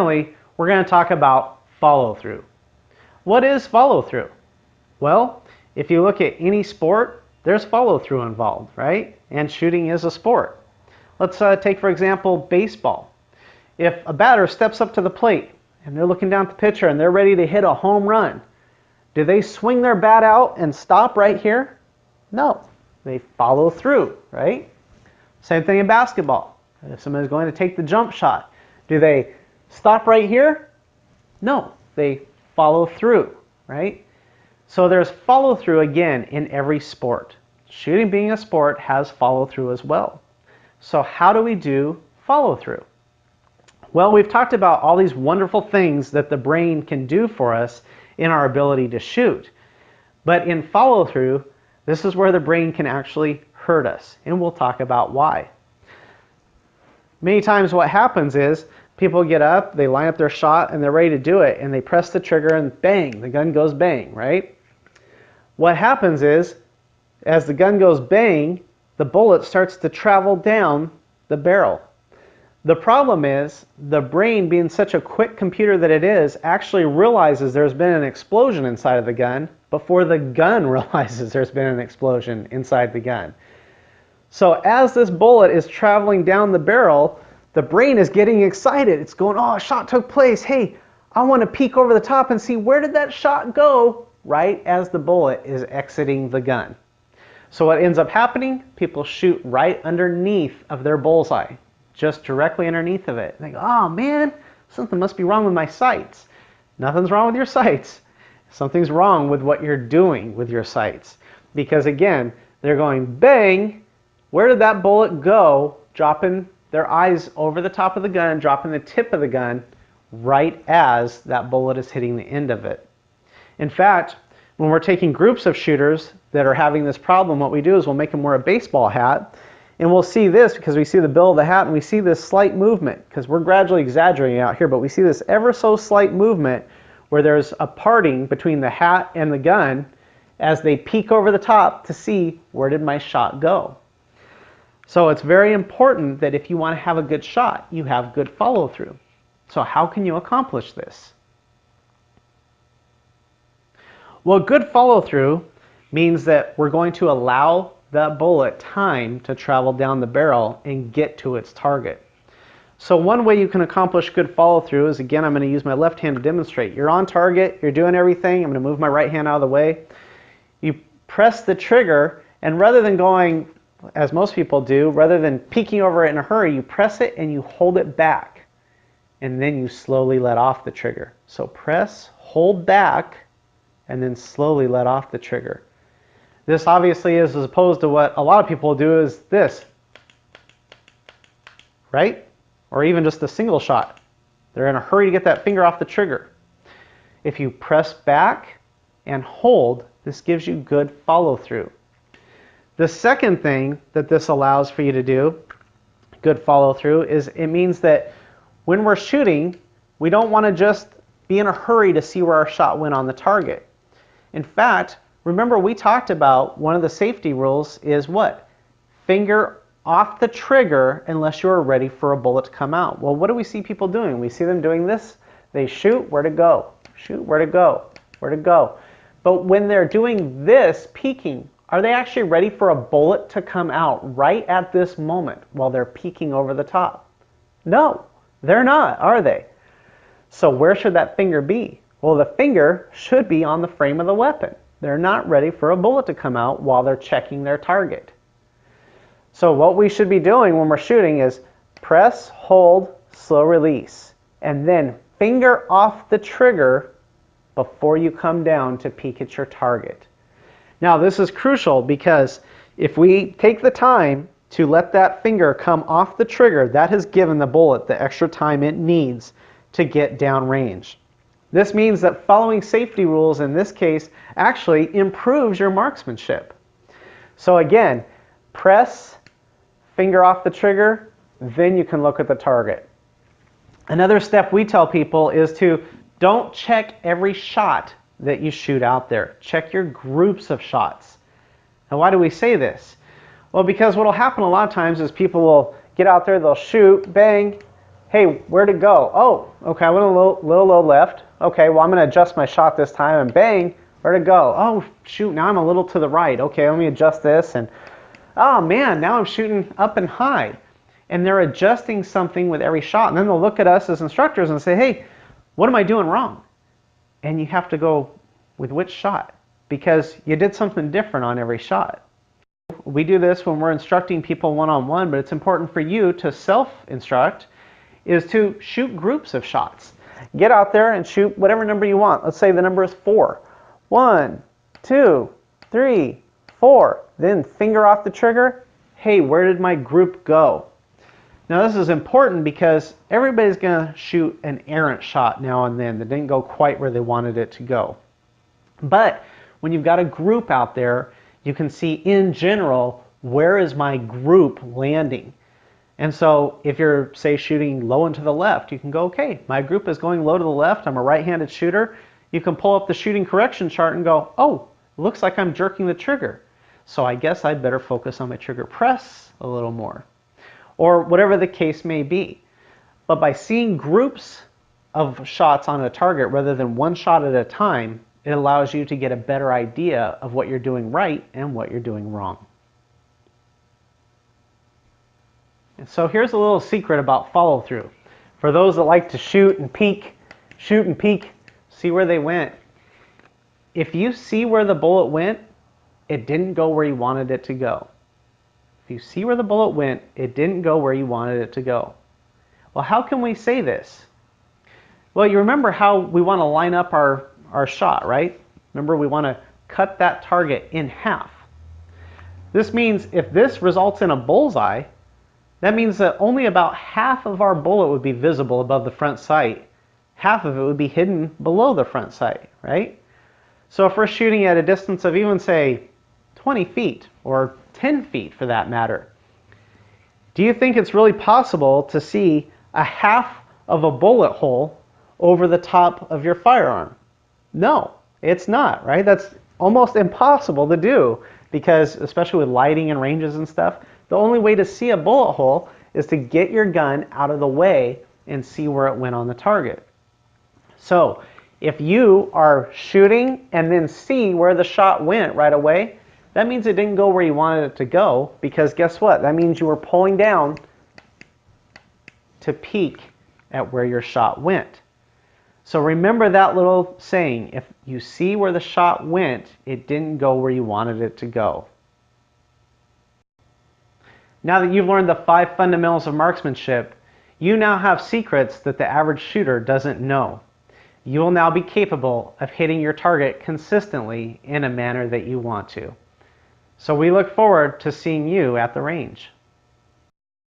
finally, we're going to talk about follow-through. What is follow-through? Well, if you look at any sport, there's follow-through involved, right? And shooting is a sport. Let's take, for example, baseball. If a batter steps up to the plate and they're looking down at the pitcher and they're ready to hit a home run, do they swing their bat out and stop right here? No, they follow through, right? Same thing in basketball. If somebody's going to take the jump shot, do they stop right here? No, they follow through, right? So there's follow through again in every sport. Shooting being a sport has follow through as well. So how do we do follow through? Well, we've talked about all these wonderful things that the brain can do for us in our ability to shoot. But in follow through, this is where the brain can actually hurt us, and we'll talk about why. Many times what happens is people get up, they line up their shot, and they're ready to do it, and they press the trigger and bang, the gun goes bang, right? What happens is, as the gun goes bang, the bullet starts to travel down the barrel. The problem is, the brain, being such a quick computer that it is, actually realizes there's been an explosion inside of the gun before the gun realizes there's been an explosion inside the gun. So as this bullet is traveling down the barrel, the brain is getting excited. It's going, oh, a shot took place. Hey, I want to peek over the top and see where did that shot go, right as the bullet is exiting the gun. So what ends up happening, people shoot right underneath of their bullseye, just directly underneath of it. They go, oh man, something must be wrong with my sights. Nothing's wrong with your sights. Something's wrong with what you're doing with your sights. Because again, they're going bang, where did that bullet go? Dropping their eyes over the top of the gun, dropping the tip of the gun right as that bullet is hitting the end of it. In fact, when we're taking groups of shooters that are having this problem, what we do is we'll make them wear a baseball hat, and we'll see this because we see the bill of the hat and we see this slight movement, because we're gradually exaggerating out here, but we see this ever so slight movement where there's a parting between the hat and the gun as they peek over the top to see where did my shot go. So it's very important that if you want to have a good shot, you have good follow through. So how can you accomplish this? Well, good follow through means that we're going to allow that bullet time to travel down the barrel and get to its target. So one way you can accomplish good follow through is, again, I'm going to use my left hand to demonstrate. You're on target, you're doing everything. I'm going to move my right hand out of the way. You press the trigger, and rather than going, as most people do, rather than peeking over it in a hurry, you press it and you hold it back. And then you slowly let off the trigger. So press, hold back, and then slowly let off the trigger. This obviously is as opposed to what a lot of people do is this, right? Or even just a single shot. They're in a hurry to get that finger off the trigger. If you press back and hold, this gives you good follow through. The second thing that this allows for you to do, good follow through, is it means that when we're shooting, we don't want to just be in a hurry to see where our shot went on the target. In fact, remember we talked about one of the safety rules is what? Finger off the trigger unless you're ready for a bullet to come out. Well, what do we see people doing? We see them doing this. They shoot, where to go? Shoot, where to go? Where to go? But when they're doing this, peeking, are they actually ready for a bullet to come out right at this moment while they're peeking over the top? No, they're not, are they? So where should that finger be? Well, the finger should be on the frame of the weapon. They're not ready for a bullet to come out while they're checking their target. So what we should be doing when we're shooting is press, hold, slow release, and then finger off the trigger before you come down to peek at your target. Now this is crucial because if we take the time to let that finger come off the trigger, that has given the bullet the extra time it needs to get downrange. This means that following safety rules in this case actually improves your marksmanship. So again, press, finger off the trigger, then you can look at the target. Another step we tell people is to don't check every shot that you shoot out there. Check your groups of shots. Now why do we say this? Well, because what will happen a lot of times is people will get out there, they'll shoot, bang, Hey, where'd it go? Oh, okay, I went a little low left. Okay, well, I'm going to adjust my shot this time, and bang, where'd it go? Oh, shoot, now I'm a little to the right. Okay, let me adjust this, and oh man, now I'm shooting up and high. And they're adjusting something with every shot, and then they'll look at us as instructors and say, hey, what am I doing wrong? And you have to go with which shot, because you did something different on every shot. We do this when we're instructing people one-on-one, but it's important for you to self-instruct, is to shoot groups of shots. Get out there and shoot whatever number you want. Let's say the number is 4. 1, 2, 3, 4. Then finger off the trigger. Hey, where did my group go? Now this is important because everybody's going to shoot an errant shot now and then that didn't go quite where they wanted it to go. But when you've got a group out there, you can see in general, where is my group landing? And so if you're, say, shooting low and to the left, you can go, okay, my group is going low to the left. I'm a right-handed shooter. You can pull up the shooting correction chart and go, oh, looks like I'm jerking the trigger. So I guess I'd better focus on my trigger press a little more. Or whatever the case may be. But by seeing groups of shots on a target rather than one shot at a time, it allows you to get a better idea of what you're doing right and what you're doing wrong. And so here's a little secret about follow through. For those that like to shoot and peek, see where they went. If you see where the bullet went, it didn't go where you wanted it to go. If you see where the bullet went, it didn't go where you wanted it to go. Well, how can we say this? Well, you remember how we want to line up our shot, right? Remember, we want to cut that target in half. This means if this results in a bullseye, that means that only about half of our bullet would be visible above the front sight. Half of it would be hidden below the front sight, right? So if we're shooting at a distance of even, say, 20 feet or 10 feet for that matter, do you think it's really possible to see a half of a bullet hole over the top of your firearm? No, it's not, right? That's almost impossible to do because, especially with lighting and ranges and stuff, the only way to see a bullet hole is to get your gun out of the way and see where it went on the target. So if you are shooting and then see where the shot went right away, that means it didn't go where you wanted it to go, because guess what? That means you were pulling down to peek at where your shot went. So remember that little saying, if you see where the shot went, it didn't go where you wanted it to go. Now that you've learned the 5 fundamentals of marksmanship, you now have secrets that the average shooter doesn't know. You will now be capable of hitting your target consistently in a manner that you want to. So we look forward to seeing you at the range.